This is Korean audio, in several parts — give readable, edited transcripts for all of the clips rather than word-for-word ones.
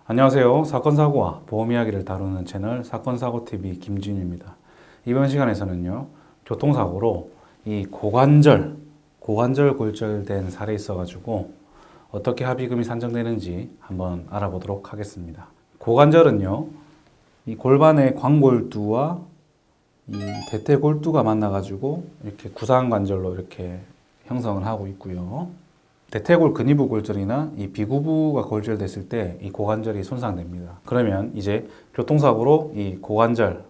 안녕하세요. 사건사고와 보험 이야기를 다루는 채널 사건사고TV 김진입니다. 이번 시간에서는요, 교통사고로 이 고관절 골절된 사례 있어가지고 어떻게 합의금이 산정되는지 한번 알아보도록 하겠습니다. 고관절은요, 이 골반의 광골두와 이 대퇴골두가 만나가지고 이렇게 구상관절로 이렇게 형성을 하고 있고요. 대퇴골 근위부 골절이나 이 비구부가 골절됐을 때 이 고관절이 손상됩니다. 그러면 이제 교통사고로 이 고관절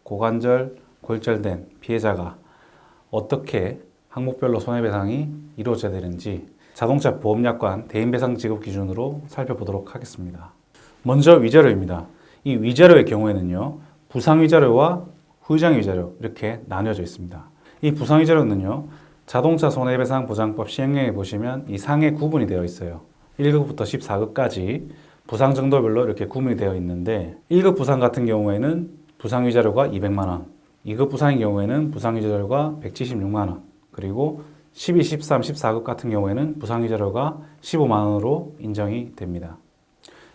골절된 피해자가 어떻게 항목별로 손해배상이 이루어져야 되는지 자동차 보험약관 대인배상 지급 기준으로 살펴보도록 하겠습니다. 먼저 위자료입니다. 이 위자료의 경우에는요, 부상위자료와 후유장위자료 이렇게 나뉘어져 있습니다. 이 부상위자료는요, 자동차 손해배상 보장법 시행령에 보시면 이 상해 구분이 되어 있어요. 1급부터 14급까지 부상 정도별로 이렇게 구분이 되어 있는데 1급 부상 같은 경우에는 부상위자료가 200만 원, 2급 부상의 경우에는 부상위자료가 176만 원, 그리고 12, 13, 14급 같은 경우에는 부상위자료가 15만 원으로 인정이 됩니다.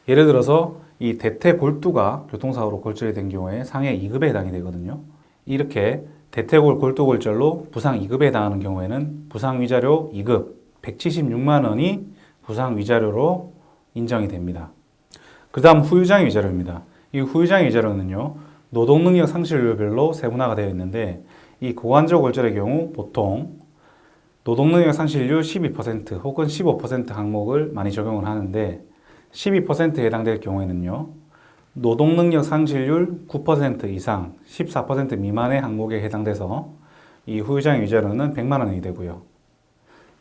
예를 들어서 이 대퇴골두가 교통사고로 골절이 된 경우에 상해 2급에 해당이 되거든요. 이렇게 대퇴골 골두골절로 부상 2급에 해당하는 경우에는 부상위자료 2급 176만 원이 부상위자료로 인정이 됩니다. 그 다음 후유장위자료입니다. 이 후유장위자료는요, 노동능력 상실률별로 세분화가 되어 있는데 이 고관절 골절의 경우 보통 노동능력 상실률 12% 혹은 15% 항목을 많이 적용을 하는데 12%에 해당될 경우에는요, 노동능력 상실률 9% 이상 14% 미만의 항목에 해당돼서 이 후유장 위자료는 100만 원이 되고요.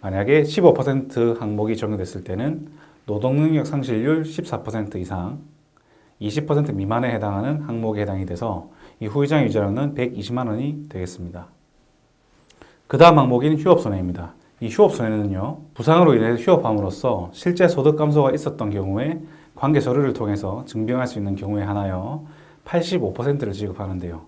만약에 15% 항목이 적용됐을 때는 노동능력 상실률 14% 이상 20% 미만에 해당하는 항목에 해당이 돼서 이 후유장 위자료는 120만 원이 되겠습니다. 그 다음 항목인 휴업손해입니다. 이 휴업손해는요, 부상으로 인해 휴업함으로써 실제 소득 감소가 있었던 경우에 관계 서류를 통해서 증빙할 수 있는 경우에 한하여 85%를 지급하는데요.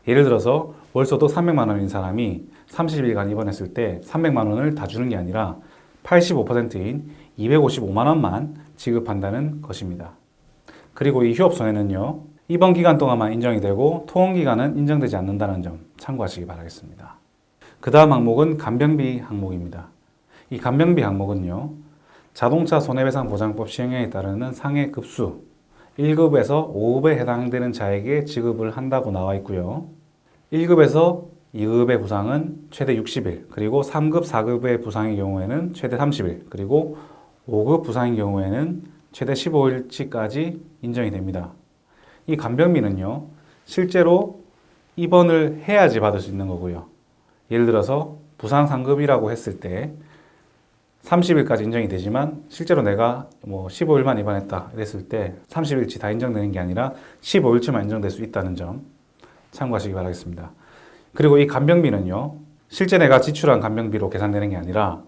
예를 들어서 월소득 300만 원인 사람이 30일간 입원했을 때 300만 원을 다 주는 게 아니라 85%인 255만 원만 지급한다는 것입니다. 그리고 이 휴업손해는요, 입원 기간 동안만 인정이 되고 통원 기간은 인정되지 않는다는 점 참고하시기 바라겠습니다. 그 다음 항목은 간병비 항목입니다. 이 간병비 항목은요, 자동차 손해배상 보장법 시행령에 따르는 상해 급수 1급에서 5급에 해당되는 자에게 지급을 한다고 나와 있고요. 1급에서 2급의 부상은 최대 60일, 그리고 3급, 4급의 부상의 경우에는 최대 30일, 그리고 5급 부상의 경우에는 최대 15일치까지 인정이 됩니다. 이 간병비는요, 실제로 입원을 해야지 받을 수 있는 거고요. 예를 들어서 부상 상급이라고 했을 때 30일까지 인정이 되지만 실제로 내가 15일만 입원했다 이랬을 때 30일치 다 인정되는 게 아니라 15일치만 인정될 수 있다는 점 참고하시기 바라겠습니다. 그리고 이 간병비는요, 실제 내가 지출한 간병비로 계산되는 게 아니라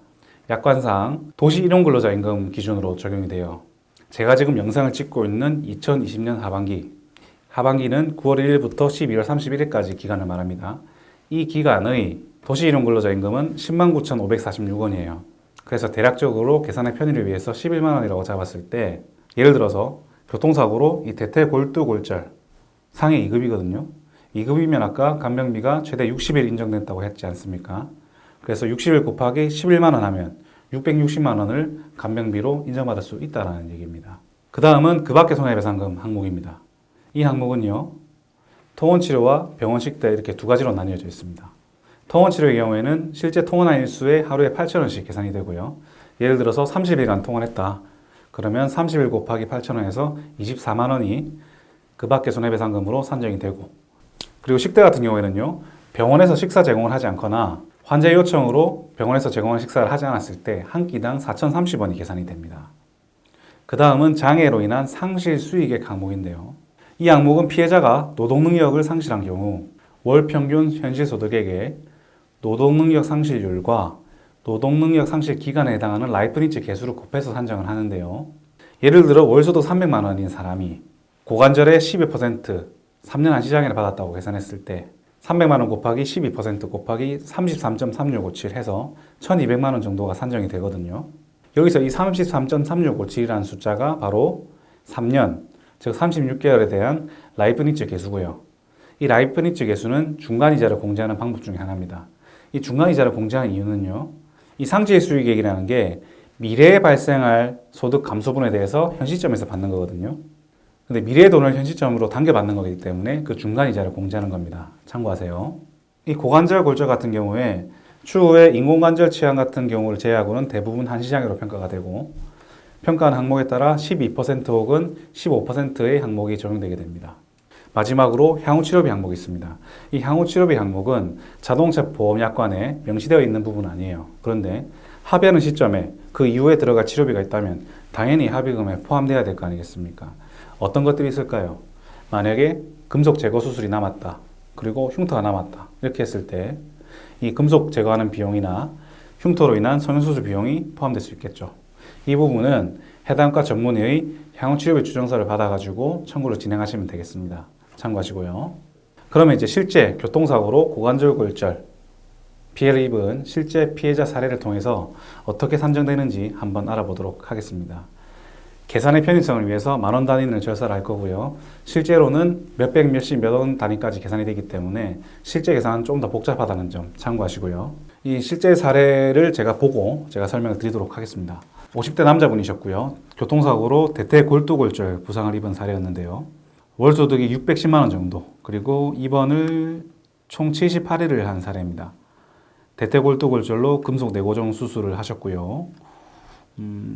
약관상 도시일용근로자임금 기준으로 적용이 돼요. 제가 지금 영상을 찍고 있는 2020년 하반기는 9월 1일부터 12월 31일까지 기간을 말합니다. 이 기간의 도시일용근로자임금은 109,546원이에요. 그래서 대략적으로 계산의 편의를 위해서 11만 원이라고 잡았을 때, 예를 들어서 교통사고로 이 대퇴골두골절 상해 2급이거든요. 2급이면 아까 간병비가 최대 60일 인정됐다고 했지 않습니까? 그래서 60일 곱하기 11만 원 하면 660만 원을 간병비로 인정받을 수 있다는 얘기입니다. 그 다음은 그 밖의 손해배상금 항목입니다. 이 항목은요, 통원치료와 병원식대 이렇게 두 가지로 나뉘어져 있습니다. 통원치료의 경우에는 실제 통원한 일수에 하루에 8,000원씩 계산이 되고요. 예를 들어서 30일간 통원했다. 그러면 30일 곱하기 8,000원에서 24만 원이 그 밖의 손해배상금으로 산정이 되고, 그리고 식대 같은 경우에는요, 병원에서 식사 제공을 하지 않거나 환자의 요청으로 병원에서 제공한 식사를 하지 않았을 때 한 끼당 4,030원이 계산이 됩니다. 그 다음은 장애로 인한 상실 수익액 항목인데요. 이 항목은 피해자가 노동능력을 상실한 경우 월 평균 현실소득액의 노동능력 상실률과 노동능력 상실 기간에 해당하는 라이프니츠 개수를 곱해서 산정을 하는데요. 예를 들어 월소득 300만 원인 사람이 고관절의 12% 3년 안시장애를 받았다고 계산했을 때 300만 원 곱하기 12% 곱하기 33.3657 해서 1200만 원 정도가 산정이 되거든요. 여기서 이 33.3657이라는 숫자가 바로 3년, 즉 36개월에 대한 라이프니츠 계수고요. 이 라이프니츠 계수는 중간이자를 공제하는 방법 중에 하나입니다. 이 중간이자를 공제하는 이유는요. 이 상지의 수익액이라는 게 미래에 발생할 소득 감소분에 대해서 현 시점에서 받는 거거든요. 근데 미래의 돈을 현 시점으로 당겨받는 거기 때문에 그 중간이자를 공제하는 겁니다. 참고하세요. 이 고관절 골절 같은 경우에 추후에 인공관절 치환 같은 경우를 제외하고는 대부분 한시장애로 평가가 되고 평가하는 항목에 따라 12% 혹은 15%의 항목이 적용되게 됩니다. 마지막으로 향후치료비 항목이 있습니다. 이 향후치료비 항목은 자동차 보험약관에 명시되어 있는 부분은 아니에요. 그런데 합의하는 시점에 그 이후에 들어갈 치료비가 있다면 당연히 합의금에 포함되어야 될 거 아니겠습니까? 어떤 것들이 있을까요? 만약에 금속 제거 수술이 남았다. 그리고 흉터가 남았다. 이렇게 했을 때 이 금속 제거하는 비용이나 흉터로 인한 성형수술 비용이 포함될 수 있겠죠. 이 부분은 해당 과 전문의의 향후치료비 추정서를 받아가지고 청구를 진행하시면 되겠습니다. 참고하시고요. 그러면 이제 실제 교통사고로 고관절 골절 피해를 입은 실제 피해자 사례를 통해서 어떻게 산정되는지 한번 알아보도록 하겠습니다. 계산의 편의성을 위해서 만원 단위를 절사를 할 거고요. 실제로는 몇백, 몇십, 몇 원 단위까지 계산이 되기 때문에 실제 계산은 좀 더 복잡하다는 점 참고하시고요. 이 실제 사례를 제가 보고 제가 설명을 드리도록 하겠습니다. 50대 남자분이셨고요. 교통사고로 대퇴골두골절 부상을 입은 사례였는데요. 월소득이 610만 원 정도, 그리고 입원을 총 78일을 한 사례입니다. 대퇴골두골절로 금속 내고정 수술을 하셨고요.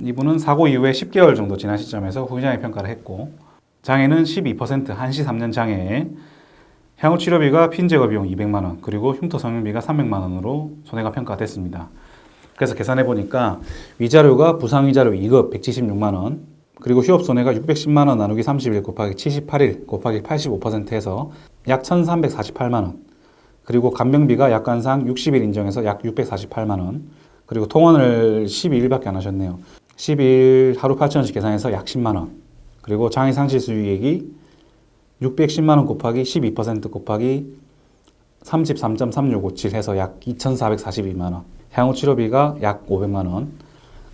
이분은 사고 이후에 10개월 정도 지난 시점에서 후유장애 평가를 했고 장애는 12% 한시 3년 장애에 향후치료비가 핀제거 비용 200만 원 그리고 흉터 성형비가 300만 원으로 손해가 평가됐습니다. 그래서 계산해 보니까 위자료가 부상위자료 2급 176만 원 그리고 휴업손해가 610만 원 나누기 31 곱하기 78일 곱하기 85% 해서 약 1348만 원 그리고 간병비가 약관상 60일 인정해서 약 648만 원 그리고 통원을 12일밖에 안 하셨네요. 12일 하루 8,000원씩 계산해서 약 10만 원. 그리고 장애 상실 수익액이 610만 원 곱하기 12% 곱하기 33.3657 해서 약 2,442만 원. 향후 치료비가 약 500만 원.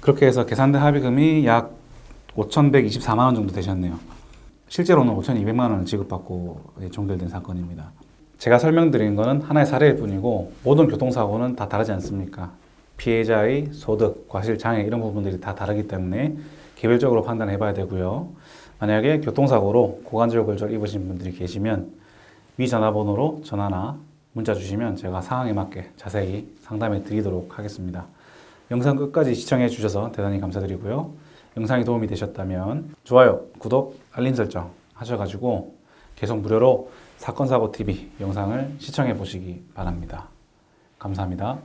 그렇게 해서 계산된 합의금이 약 5,124만 원 정도 되셨네요. 실제로는 5,200만 원을 지급받고 종결된 사건입니다. 제가 설명드린 거는 하나의 사례일 뿐이고 모든 교통사고는 다 다르지 않습니까? 피해자의 소득, 과실, 장애 이런 부분들이 다 다르기 때문에 개별적으로 판단해 봐야 되고요. 만약에 교통사고로 고관절 골절 입으신 분들이 계시면 위 전화번호로 전화나 문자 주시면 제가 상황에 맞게 자세히 상담해 드리도록 하겠습니다. 영상 끝까지 시청해 주셔서 대단히 감사드리고요. 영상이 도움이 되셨다면 좋아요, 구독, 알림 설정 하셔가지고 계속 무료로 사건사고TV 영상을 시청해 보시기 바랍니다. 감사합니다.